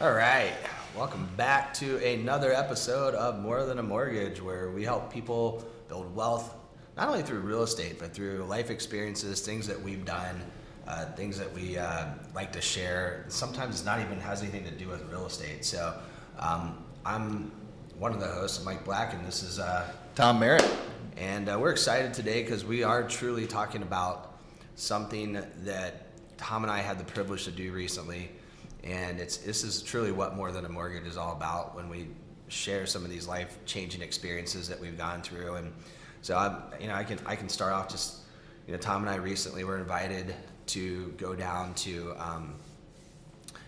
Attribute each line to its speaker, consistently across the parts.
Speaker 1: All right, welcome back to another episode of More Than a Mortgage, where we help people build wealth, not only through real estate, but through life experiences, things that we've done, things that we like to share. Sometimes it's not even has anything to do with real estate. So I'm one of the hosts, Mike Black, and this is
Speaker 2: Tom Merritt.
Speaker 1: And we're excited today because we are truly talking about something that Tom and I had the privilege to do recently. And this is truly what More Than a Mortgage is all about when we share some of these life-changing experiences that we've gone through. And so I can start off just, Tom and I recently were invited to go down to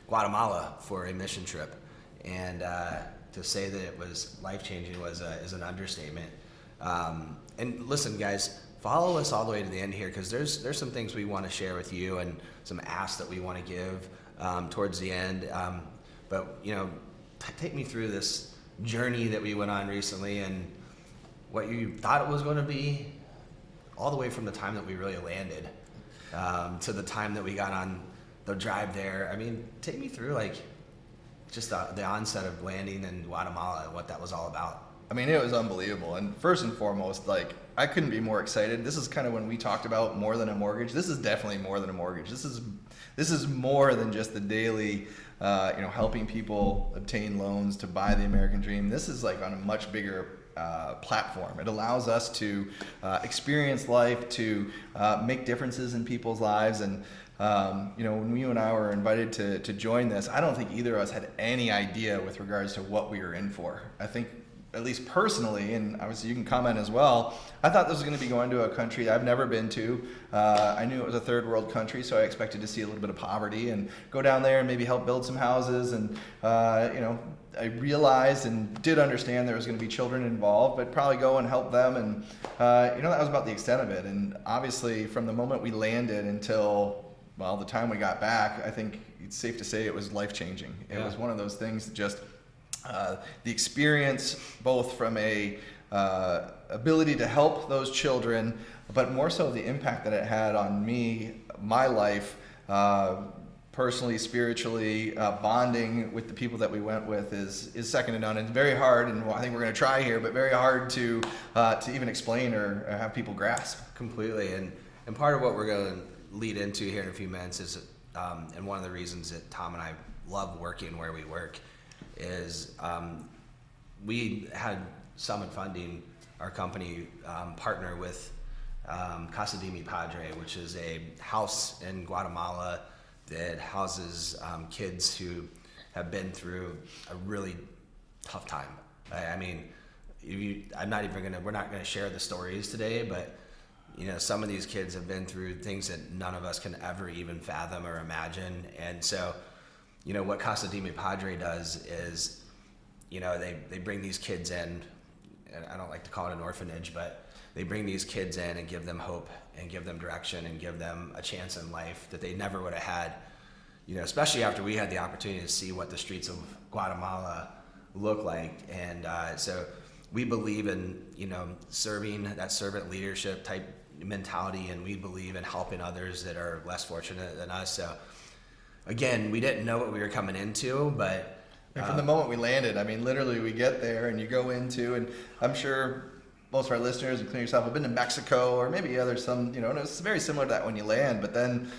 Speaker 1: Guatemala for a mission trip, and to say that it was life-changing is an understatement. And listen, guys, follow us all the way to the end here, because there's some things we want to share with you and some asks that we want to give towards the end. But take me through this journey that we went on recently and what you thought it was going to be, all the way from the time that we really landed to the time that we got on the drive there. I mean, take me through just the onset of landing in Guatemala and what that was all about.
Speaker 2: I mean, it was unbelievable. And first and foremost, I couldn't be more excited. This is kind of when we talked about more than a mortgage. This is definitely more than a mortgage. This is more than just the daily, helping people obtain loans to buy the American dream. This is on a much bigger platform. It allows us to experience life, to make differences in people's lives. And when you and I were invited to join this, I don't think either of us had any idea with regards to what we were in for. I think, at least personally, and obviously you can comment as well, I thought this was going to be going to a country I've never been to. I knew it was a third world country, so I expected to see a little bit of poverty and go down there and maybe help build some houses. And I realized and did understand there was going to be children involved, but probably go and help them. And that was about the extent of it. And obviously, from the moment we landed until the time we got back, I think it's safe to say it was life-changing. It was one of those things that just the experience, both from a ability to help those children, but more so the impact that it had on me, my life, personally, spiritually, bonding with the people that we went with is second to none. And very hard, and I think we're going to try here, but very hard to even explain or have people grasp.
Speaker 1: Completely. And part of what we're going to lead into here in a few minutes is, and one of the reasons that Tom and I love working where we work, is we had Summit Funding, our company, partner with Casa de Mi Padre, which is a house in Guatemala that houses kids who have been through a really tough time. I mean, we're not gonna share the stories today, but some of these kids have been through things that none of us can ever even fathom or imagine. And so what Casa de Mi Padre does is, they bring these kids in, and I don't like to call it an orphanage, but they bring these kids in and give them hope and give them direction and give them a chance in life that they never would have had, especially after we had the opportunity to see what the streets of Guatemala look like. And so we believe in, serving, that servant leadership type mentality, and we believe in helping others that are less fortunate than us. So again, we didn't know what we were coming into, but
Speaker 2: from the moment we landed, I mean, literally we get there and you go into, and I'm sure most of our listeners, including yourself, have been to Mexico or maybe and it's very similar to that when you land. But then,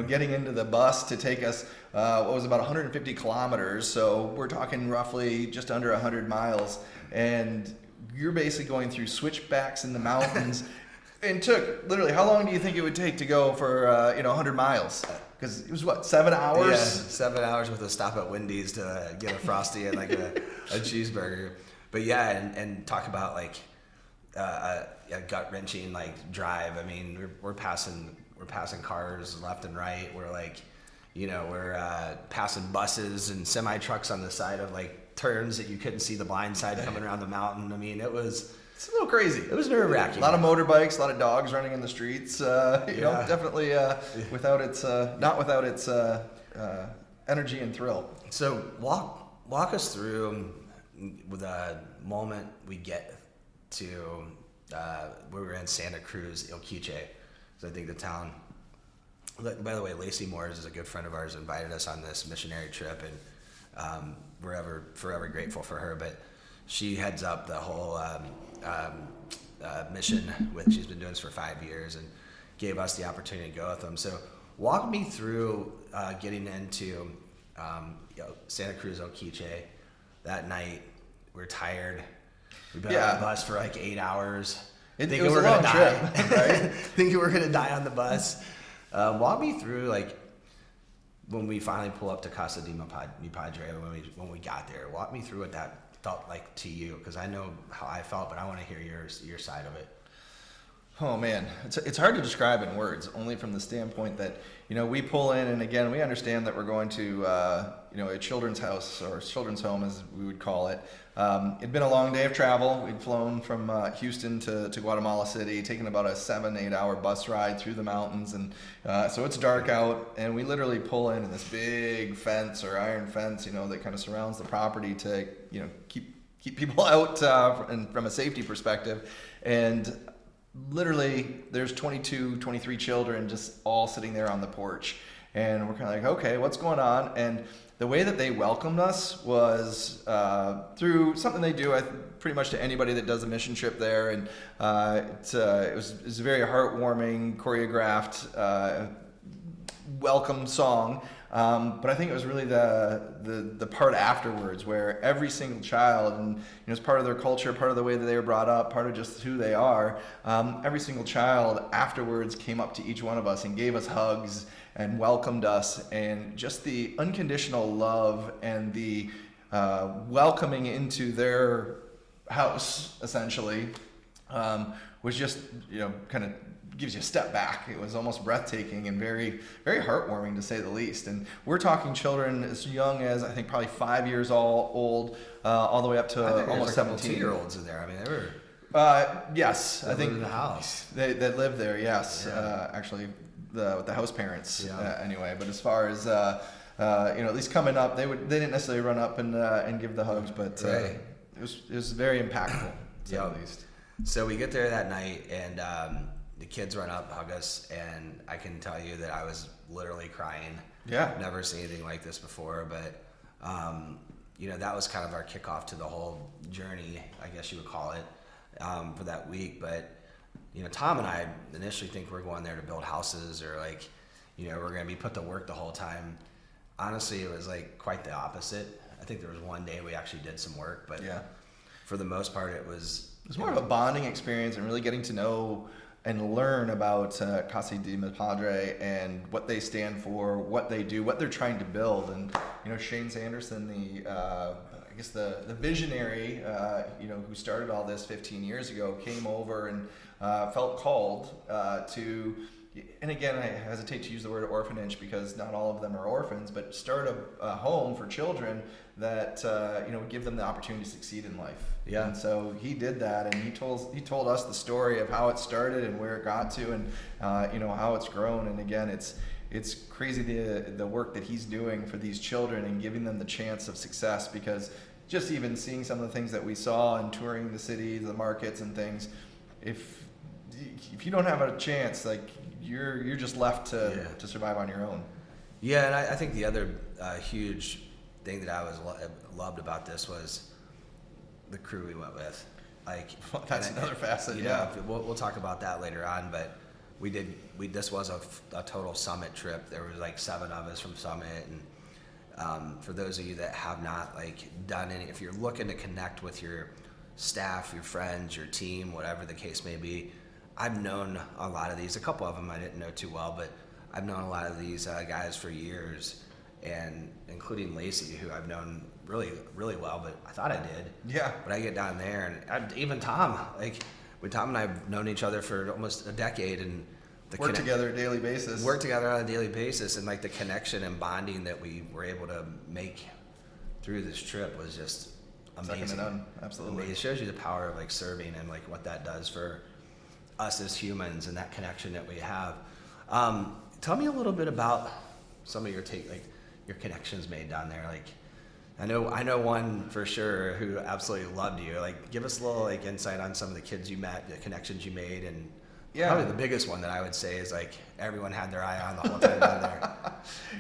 Speaker 2: getting into the bus to take us, what was about 150 kilometers. So we're talking roughly just under 100 miles. And you're basically going through switchbacks in the mountains. And took, literally, how long do you think it would take to go for, 100 miles? Because it was 7 hours?
Speaker 1: Yeah, 7 hours with a stop at Wendy's to get a Frosty and a cheeseburger. But yeah, and talk about a gut-wrenching drive. I mean, we're passing cars left and right. We're we're passing buses and semi-trucks on the side of turns that you couldn't see the blind side coming around the mountain. I mean,
Speaker 2: it's a little crazy.
Speaker 1: It was nerve-wracking.
Speaker 2: A lot of motorbikes, a lot of dogs running in the streets. Definitely without its energy and thrill.
Speaker 1: So walk us through the moment we get to we were in Santa Cruz, Il Quiche. So I think the town. By the way, Lacey Moores is a good friend of ours. Invited us on this missionary trip, and We're forever grateful for her. But she heads up the whole mission she's been doing this for 5 years and gave us the opportunity to go with them. So walk me through getting into Santa Cruz Oquiche that night. We're tired. We've been on the bus for like 8 hours.
Speaker 2: It was a long trip, right?
Speaker 1: Thinking we're gonna die on the bus. Walk me through like when we finally pull up to Casa de Mi Padre when we got there. Walk me through what that felt like to you, because I know how I felt, but I want to hear your side of it.
Speaker 2: Oh man, it's hard to describe in words, only from the standpoint that, we pull in, and again, we understand that we're going to, a children's house, or children's home as we would call it. It'd been a long day of travel. We'd flown from Houston to Guatemala City, taking about a 7-8 hour bus ride through the mountains, and so it's dark out, and we literally pull in this big fence or iron fence, that kind of surrounds the property to, keep people out and from a safety perspective, and literally there's 23 children just all sitting there on the porch, and we're kind of like, okay, what's going on? And the way that they welcomed us was through something they do pretty much to anybody that does a mission trip there, and it was a very heartwarming, choreographed welcome song. But I think it was really the part afterwards where every single child, and it's part of their culture, part of the way that they were brought up, part of just who they are. Every single child afterwards came up to each one of us and gave us hugs and welcomed us, and just the unconditional love and the welcoming into their house essentially was just kind of gives you a step back. It was almost breathtaking and very, very heartwarming, to say the least. And we're talking children as young as, I think, probably 5 years old, all the way up to almost 17.
Speaker 1: 2-year-olds in there. I mean, they were.
Speaker 2: Yes, I think
Speaker 1: in the house.
Speaker 2: They lived there. Yes,
Speaker 1: Yeah.
Speaker 2: Actually, the house parents.
Speaker 1: Yeah.
Speaker 2: Anyway, but as far as at least coming up, they didn't necessarily run up and give the hugs, but
Speaker 1: Right.
Speaker 2: it was very impactful, to say
Speaker 1: Yeah.
Speaker 2: the least.
Speaker 1: So we get there that night, and the kids run up, hug us, and I can tell you that I was literally crying.
Speaker 2: Yeah.
Speaker 1: Never seen anything like this before, but that was kind of our kickoff to the whole journey, I guess you would call it, for that week. But Tom and I initially think we're going there to build houses, or we're going to be put to work the whole time. Honestly, it was like quite the opposite. I think there was one day we actually did some work, but
Speaker 2: Yeah.
Speaker 1: for the most part, it was
Speaker 2: more of a bonding experience and really getting to know and learn about Casa de Mi Padre and what they stand for, what they do, what they're trying to build. And Shane Sanderson, the visionary, who started all this 15 years ago, came over and felt called to. And again, I hesitate to use the word orphanage because not all of them are orphans, but start a home for children that would give them the opportunity to succeed in life.
Speaker 1: Yeah.
Speaker 2: And so he did that, and he told us the story of how it started and where it got to, and how it's grown. And again, it's crazy the work that he's doing for these children and giving them the chance of success, because just even seeing some of the things that we saw and touring the city, the markets and things, if you don't have a chance, you're just left to survive on your own.
Speaker 1: Yeah, and I think the other huge thing that I loved about this was the crew we went with.
Speaker 2: That's another facet.
Speaker 1: We'll talk about that later on. But this was a total Summit trip. There was 7 of us from Summit, and for those of you that have not done any, if you're looking to connect with your staff, your friends, your team, whatever the case may be. I've known a lot of these. A couple of them I didn't know too well, but I've known a lot of these guys for years, and including Lacey, who I've known really, really well, but I thought I did.
Speaker 2: Yeah.
Speaker 1: But I get down there, and even Tom, when Tom and I have known each other for almost a decade, and
Speaker 2: work together on a daily basis, and the connection and bonding that we were able to make through this trip was just amazing. Second to none. Absolutely.
Speaker 1: It shows you the power of serving and what that does for us as humans and that connection that we have. Tell me a little bit about some of your your connections made down there. I know one for sure who absolutely loved you. Give us a little insight on some of the kids you met, the connections you made, and
Speaker 2: Yeah.
Speaker 1: Probably the biggest one that I would say is like everyone had their eye on the whole time down there.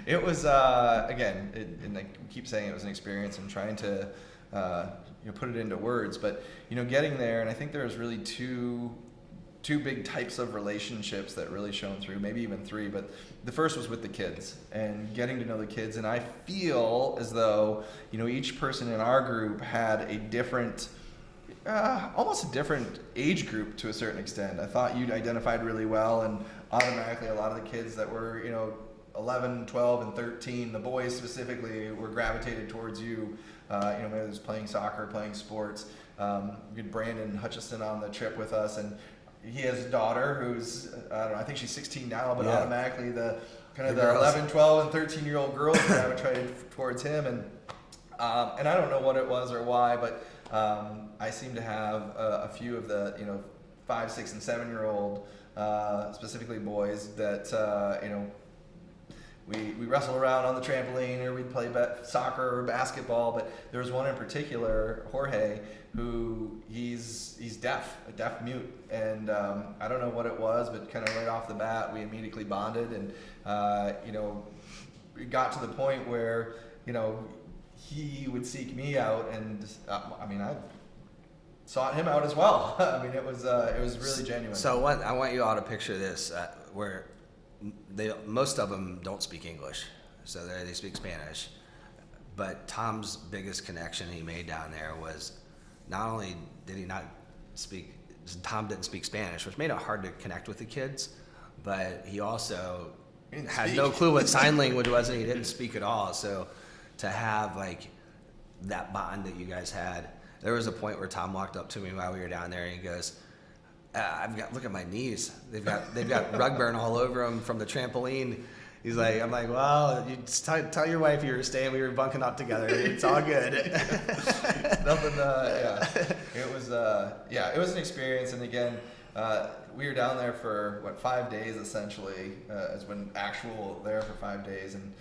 Speaker 2: It was again, and I keep saying it was an experience and trying to put it into words, but getting there, and I think there was really two big types of relationships that really shone through, maybe even three, but the first was with the kids and getting to know the kids. And I feel as though, each person in our group had a different, almost a different age group to a certain extent. I thought you'd identified really well, and automatically a lot of the kids that were, 11, 12, and 13, the boys specifically, were gravitated towards you. Whether it was playing soccer, playing sports. We had Brandon Hutchison on the trip with us, and he has a daughter who's, I don't know, I think she's 16 now, but automatically the 11, 12, and 13-year-old girls gravitated towards him. And I don't know what it was or why, but I seem to have a few of the, 5, 6, and 7-year-old, specifically boys that, we wrestle around on the trampoline, or we'd play soccer or basketball. But there was one in particular, Jorge, who he's deaf, a deaf mute, and I don't know what it was, but kind of right off the bat, we immediately bonded, and we got to the point where he would seek me out, and I sought him out as well. It was really genuine.
Speaker 1: So I want you all to picture this, where most of them don't speak English, so they speak Spanish. But Tom's biggest connection he made down there was not only did he not speak, Tom didn't speak Spanish, which made it hard to connect with the kids, but he also had no clue what sign language was, and he didn't speak at all. So to have like that bond that you guys had, there was a point where Tom walked up to me while we were down there, and he goes, look at my knees. They've got rug burn all over them from the trampoline. He's like, I'm like, well, you just tell your wife you were staying. We were bunking up together. It's all good.
Speaker 2: Nothing. It was an experience. And again, we were down there for 5 days essentially, as when actual there for 5 days, and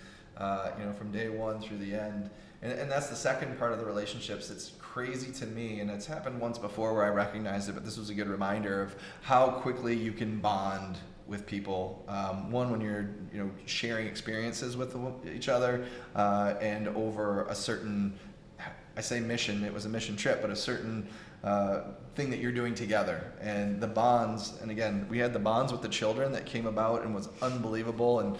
Speaker 2: from day one through the end. And that's the second part of the relationships. It's crazy to me, and it's happened once before where I recognized it, but this was a good reminder of how quickly you can bond with people. One, when you're sharing experiences with each other, and over a certain, I say mission, it was a mission trip, but a certain thing that you're doing together, and the bonds. And again, we had the bonds with the children that came about and was unbelievable, and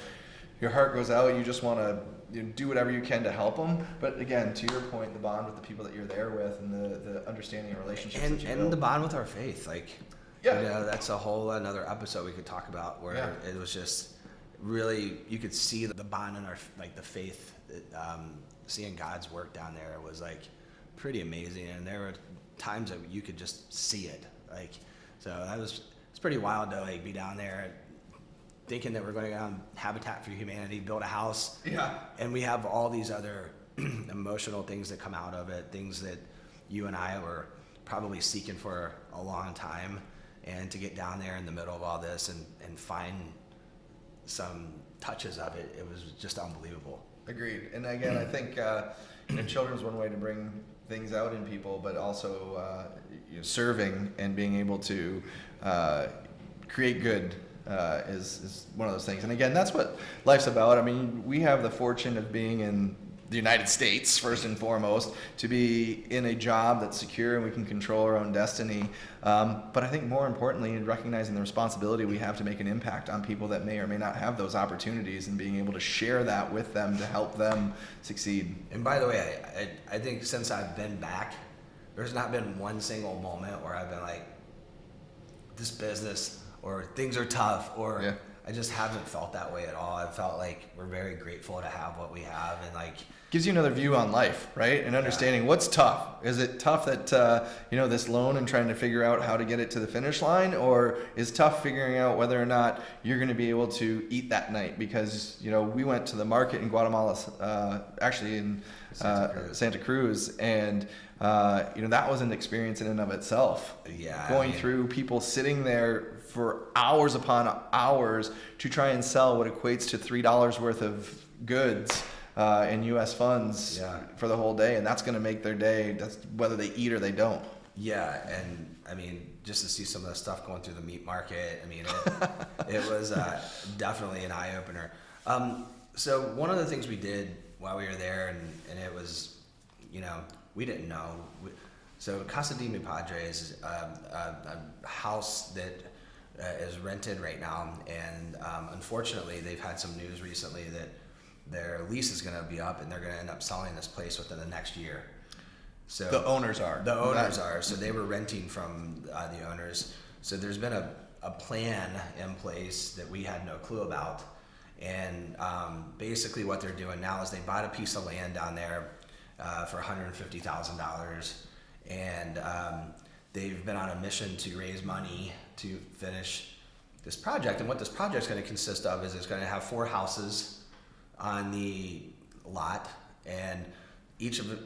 Speaker 2: your heart goes out. You just want to do whatever you can to help them. But again, to your point, the bond with the people that you're there with, and the understanding and relationships that you build. And
Speaker 1: the bond with our faith, that's a whole another episode we could talk about, where it was just really, you could see the bond in our, the faith, seeing God's work down there was pretty amazing. And there were times that you could just see it, so it's pretty wild to be down there thinking that we're going to go on Habitat for Humanity, build a house, and we have all these other emotional things that come out of it, things that you and I were probably seeking for a long time, and to get down there in the middle of all this and find some touches of it, it was just unbelievable.
Speaker 2: Agreed. And again, I think children's one way to bring things out in people, but also serving and being able to create good is one of those things. And again, that's what life's about. We have the fortune of being in the United States, first and foremost, to be in a job that's secure and we can control our own destiny. But I think more importantly, recognizing the responsibility we have to make an impact on people that may or may not have those opportunities, and being able to share that with them to help them succeed.
Speaker 1: And by the way, I think since I've been back, there's not been one single moment where I've been like, this business, or things are tough, or I just haven't felt that way at all. I've felt like we're very grateful to have what we have, and
Speaker 2: gives you another view on life, right? And understanding what's tough. Is it tough that this loan and trying to figure out how to get it to the finish line, or is tough figuring out whether or not you're going to be able to eat that night? Because we went to the market in Guatemala, actually in Santa Cruz, and that was an experience in and of itself. Going through people sitting there for hours upon hours to try and sell what equates to $3 worth of goods in U.S. funds for the whole day, and that's going to make their day. That's whether they eat or they don't.
Speaker 1: Yeah, and I mean, just to see some of the stuff going through the meat market, I mean, it was definitely an eye opener. So one of the things we did while we were there, and it was, we didn't know. So Casa de Mi Padre is a house that is rented right now, and unfortunately, they've had some news recently that their lease is going to be up, and they're going to end up selling this place within the next year. So
Speaker 2: The owners are.
Speaker 1: So they were renting from the owners. So there's been a plan in place that we had no clue about. And basically what they're doing now is they bought a piece of land down there for $150,000. And they've been on a mission to raise money to finish this project. And what this project is going to consist of is it's going to have 4 houses on the lot. And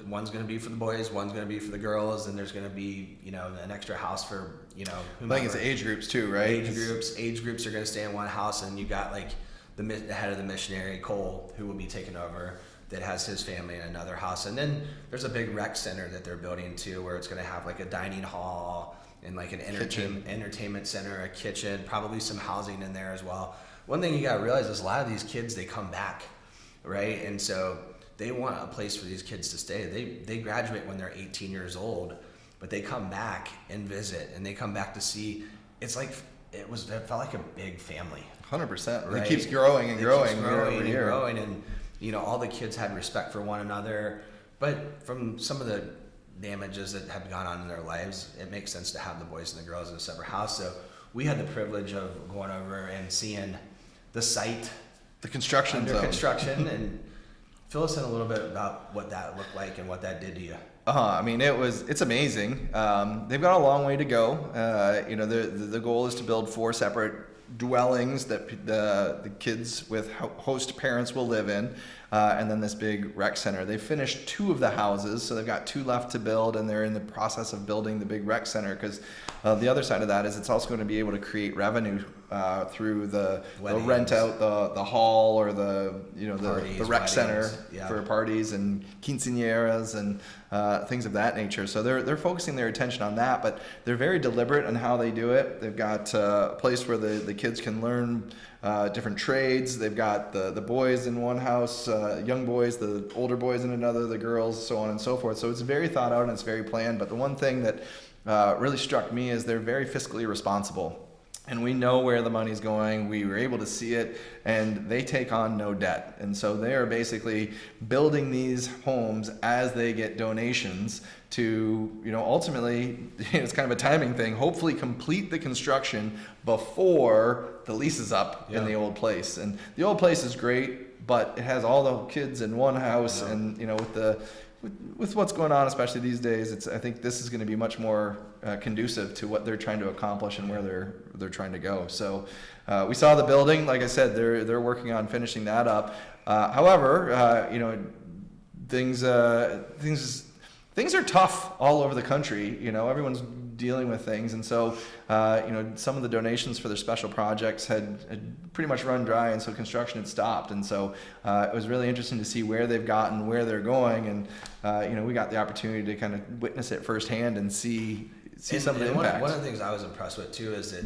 Speaker 1: one's going to be for the boys, one's going to be for the girls, and there's going to be, an extra house for, whomever.
Speaker 2: I think it's age groups too, right?
Speaker 1: Age groups are going to stay in one house, and you got like the head of the missionary, Cole, who will be taking over, that has his family in another house. And then there's a big rec center that they're building too, where it's going to have like a dining hall and like an entertainment center, a kitchen, probably some housing in there as well. One thing you got to realize is a lot of these kids, they come back, right? And so they want a place for these kids to stay. They graduate when they're 18 years old, but they come back and visit, and they come back to see. It's like it felt like a big family.
Speaker 2: 100%.
Speaker 1: Right?
Speaker 2: It keeps growing and growing
Speaker 1: year over year. And all the kids had respect for one another. But from some of the damages that have gone on in their lives, it makes sense to have the boys and the girls in a separate house. So we had the privilege of going over and seeing the site,
Speaker 2: the construction
Speaker 1: under
Speaker 2: zone.
Speaker 1: construction, and fill us in a little bit about what that looked like and what that did to you.
Speaker 2: I mean, it's amazing. They've got a long way to go. The goal is to build 4 separate dwellings that the kids with host parents will live in, and then this big rec center. They finished 2 of the houses, so they've got 2 left to build, and they're in the process of building the big rec center, because the other side of that is it's also going to be able to create revenue through the rent out the hall or the
Speaker 1: Parties,
Speaker 2: rec
Speaker 1: weddings,
Speaker 2: center
Speaker 1: yeah.
Speaker 2: for parties and quinceañeras and things of that nature. So they're focusing their attention on that, but they're very deliberate on how they do it. They've got a place where the kids can learn different trades. They've got the boys in one house, young boys, the older boys in another, the girls, so on and so forth. So it's very thought out and it's very planned. But the one thing that really struck me is they're very fiscally responsible. And we know where the money's going. We were able to see it, and they take on no debt. And so they are basically building these homes as they get donations to, ultimately, it's kind of a timing thing, hopefully complete the construction before the lease is up in the old place. And the old place is great, but it has all the kids in one house, and, with what's going on, especially these days, I think this is going to be much more conducive to what they're trying to accomplish and where they're trying to go. So we saw the building. Like I said, they're working on finishing that up. However, things are tough all over the country. Everyone's dealing with things, and so some of the donations for their special projects had pretty much run dry, and so construction had stopped. And so it was really interesting to see where they've gotten, where they're going, and we got the opportunity to kind of witness it firsthand and see some of the impact.
Speaker 1: One of the things I was impressed with too is that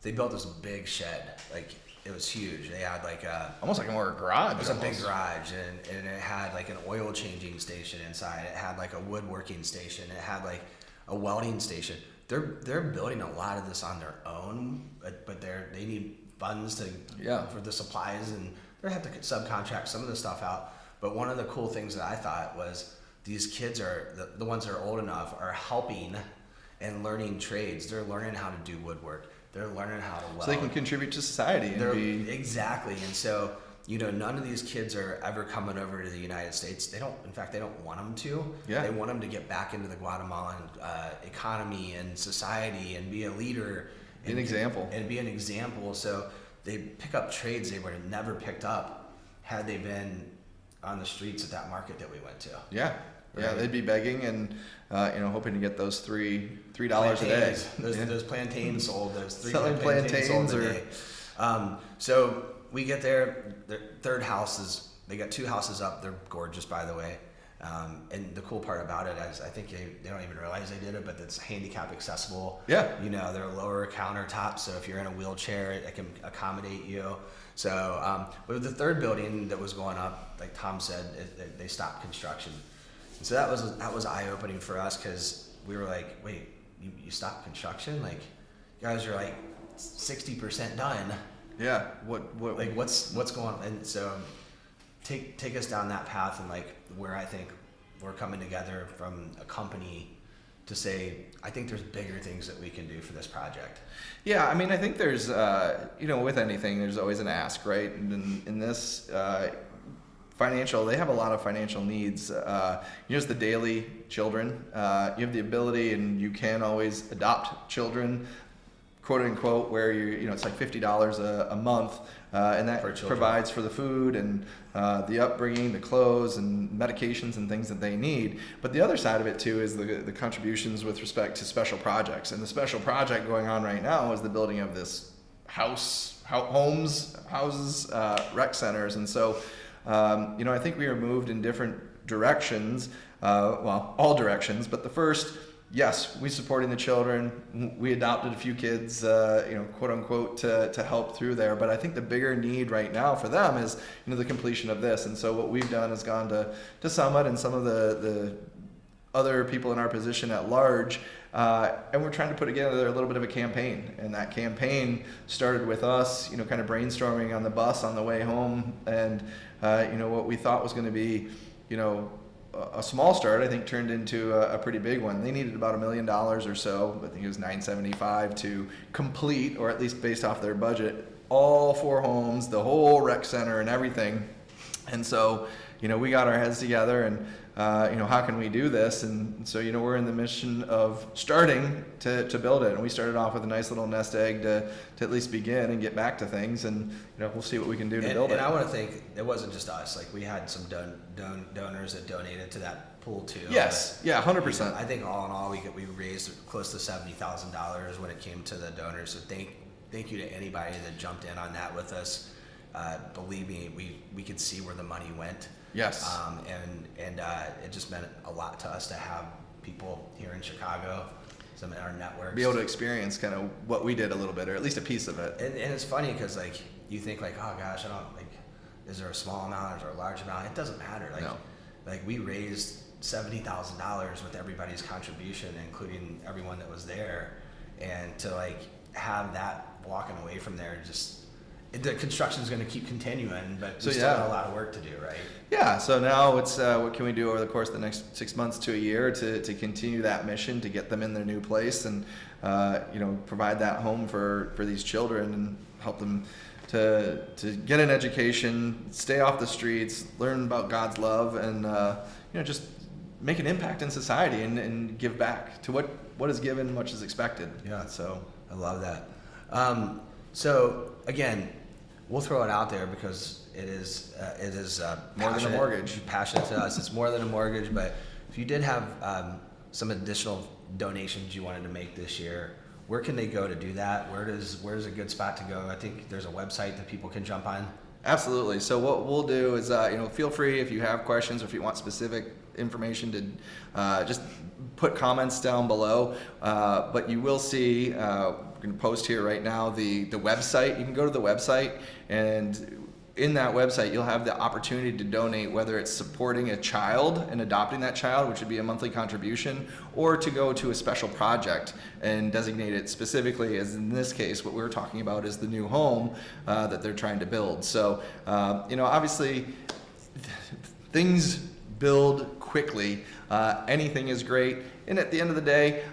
Speaker 1: they built this big shed. Like, it was huge. They had like
Speaker 2: almost like more garage.
Speaker 1: It was a big garage, and it had like an oil changing station inside. It had like a woodworking station. It had like a welding station. They're building a lot of this on their own, but they need funds for the supplies, and they have to subcontract some of the stuff out. But one of the cool things that I thought was these kids are the ones that are old enough are helping and learning trades. They're learning how to do woodwork. They're learning how to weld.
Speaker 2: So they can contribute to society.
Speaker 1: Exactly. And so, none of these kids are ever coming over to the United States. They don't want them to.
Speaker 2: Yeah.
Speaker 1: They want them to get back into the Guatemalan economy and society and be a leader.
Speaker 2: Be an example.
Speaker 1: And be an example. So they pick up trades they would have never picked up had they been on the streets at that market that we went to.
Speaker 2: Yeah.
Speaker 1: Right.
Speaker 2: Yeah, they'd be begging and hoping to get those $3 a day.
Speaker 1: Those plantains sold. Those 3
Speaker 2: Selling
Speaker 1: plantains sold a
Speaker 2: or
Speaker 1: day. So we get there. The third house they got 2 houses up. They're gorgeous, by the way. And the cool part about it is I think they don't even realize they did it, but it's handicap accessible.
Speaker 2: Yeah.
Speaker 1: You know, they're lower countertops, so if you're in a wheelchair, it can accommodate you. So, but the third building that was going up, like Tom said, they stopped construction. And so that was eye-opening for us, because we were like, wait, you stopped construction? Like, you guys are like 60% done.
Speaker 2: Yeah.
Speaker 1: Like, what's going on? And so take us down that path, and like where I think we're coming together from a company to say, I think there's bigger things that we can do for this project.
Speaker 2: Yeah, I mean, I think there's, with anything, there's always an ask, right? And in this they have a lot of financial needs. Just the daily children. You have the ability, and you can always adopt children, quote unquote, where it's like $50 a month, and that provides for the food and the upbringing, the clothes and medications and things that they need. But the other side of it too is the contributions with respect to special projects. And the special project going on right now is the building of this houses, rec centers. And so, I think we are moved in different directions, all directions, but the first, yes, we supporting the children. We adopted a few kids, quote unquote, to help through there. But I think the bigger need right now for them is, the completion of this. And so what we've done is gone to Summit and some of the other people in our position at large, and we're trying to put together a little bit of a campaign. And that campaign started with us, kind of brainstorming on the bus on the way home, and what we thought was going to be, a small start, I think, turned into a pretty big one. They needed about $1 million or so. I think it was $975 to complete, or at least based off their budget, all 4 homes, the whole rec center and everything. And so, we got our heads together and, how can we do this? And so, we're in the mission of starting to build it. And we started off with a nice little nest egg to at least begin and get back to things. And, we'll see what we can do to build it.
Speaker 1: And I want to think it wasn't just us. Like, we had some donors that donated to that pool too.
Speaker 2: Yes.
Speaker 1: But,
Speaker 2: yeah, 100%.
Speaker 1: I think all in all, we raised close to $70,000 when it came to the donors. So thank you to anybody that jumped in on that with us. Believe me, we could see where the money went.
Speaker 2: Yes.
Speaker 1: And it just meant a lot to us to have people here in Chicago, some in our networks,
Speaker 2: be able to experience kind of what we did a little bit, or at least a piece of it.
Speaker 1: And it's funny because like you think like, oh gosh, is there a small amount, is there a large amount? It doesn't matter. Like we raised $70,000 with everybody's contribution, including everyone that was there, and to like have that walking away from there, just the construction is going to keep continuing, but we still got a lot of work to do, right? Yeah.
Speaker 2: So now it's what can we do over the course of the next 6 months to a year to continue that mission, to get them in their new place, and provide that home for these children and help them to get an education, stay off the streets, learn about God's love, and just make an impact in society and give back to what is given, much is expected.
Speaker 1: Yeah.
Speaker 2: So
Speaker 1: I love that. So again, we'll throw it out there because it is
Speaker 2: more than a mortgage.
Speaker 1: Passionate to us. It's more than a mortgage. But if you did have some additional donations you wanted to make this year, where can they go to do that? Where's a good spot to go? I think there's a website that people can jump on.
Speaker 2: Absolutely. So what we'll do is, feel free if you have questions or if you want specific information to just put comments down below. But you will see, we're going to post here right now, the website. You can go to the website, and in that website, you'll have the opportunity to donate, whether it's supporting a child and adopting that child, which would be a monthly contribution, or to go to a special project and designate it specifically, as in this case, what we're talking about is the new home that they're trying to build. So, obviously, things build quickly. Anything is great. And at the end of the day,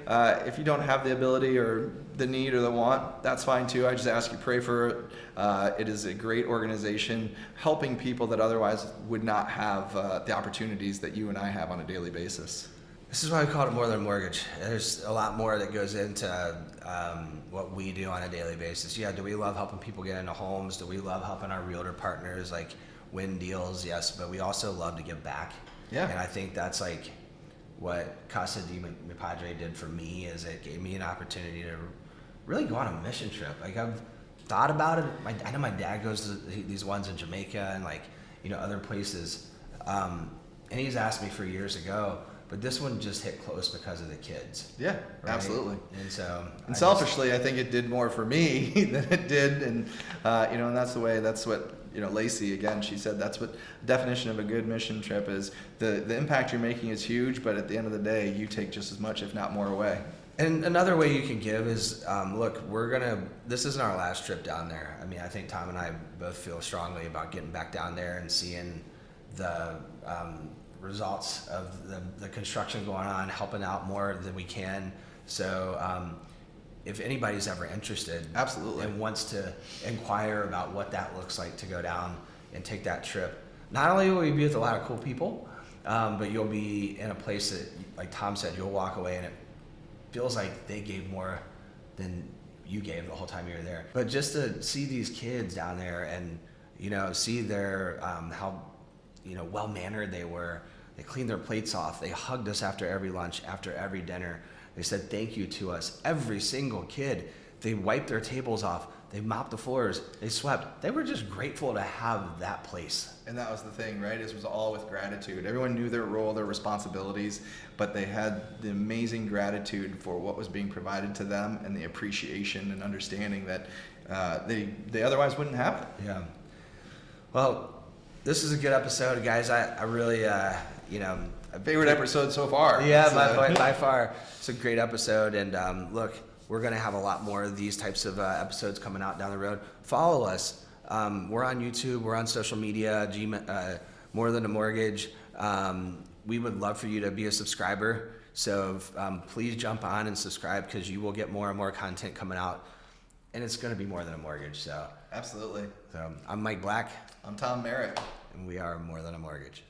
Speaker 2: if you don't have the ability or the need or the want, that's fine too. I just ask you pray for it. It is a great organization helping people that otherwise would not have the opportunities that you and I have on a daily basis.
Speaker 1: This is why we call it more than a mortgage. There's a lot more that goes into what we do on a daily basis. Yeah, do we love helping people get into homes? Do we love helping our realtor partners like win deals? Yes, but we also love to give back.
Speaker 2: Yeah.
Speaker 1: And I think that's like what Casa de Mi Padre did for me, is it gave me an opportunity to really go on a mission trip. Like I've thought about it. I know my dad goes to these ones in Jamaica and other places. and he's asked me for years ago, but this one just hit close because of the kids.
Speaker 2: Yeah,
Speaker 1: right?
Speaker 2: absolutely.
Speaker 1: And so,
Speaker 2: And selfishly, I think it did more for me than it did, and and that's what Lacey, again, she said that's what the definition of a good mission trip is. The impact you're making is huge, but at the end of the day, you take just as much, if not more, away.
Speaker 1: And another way you can give is, look, this isn't our last trip down there. I mean, I think Tom and I both feel strongly about getting back down there and seeing the results of the construction going on, helping out more than we can. So if anybody's ever interested,
Speaker 2: absolutely,
Speaker 1: and wants to inquire about what that looks like to go down and take that trip, not only will you be with a lot of cool people, but you'll be in a place that, like Tom said, you'll walk away and it feels like they gave more than you gave the whole time you were there. But just to see these kids down there and see their how well mannered they were. They cleaned their plates off. They hugged us after every lunch, after every dinner. They said thank you to us. Every single kid. They wiped their tables off. They mopped the floors. They swept. They were just grateful to have that place.
Speaker 2: And that was the thing, right? It was all with gratitude. Everyone knew their role, their responsibilities, but they had the amazing gratitude for what was being provided to them and the appreciation and understanding that they otherwise wouldn't have.
Speaker 1: Yeah. Well, this is a good episode, guys. I really,
Speaker 2: favorite episode so far.
Speaker 1: Yeah, by far. It's a great episode. And look, we're going to have a lot more of these types of episodes coming out down the road. Follow us. We're on YouTube. We're on social media, More Than a Mortgage. We would love for you to be a subscriber. So please jump on and subscribe because you will get more and more content coming out. And it's going to be more than a mortgage. So
Speaker 2: absolutely.
Speaker 1: So I'm Mike Black.
Speaker 2: I'm Tom Merritt.
Speaker 1: And we are More Than a Mortgage.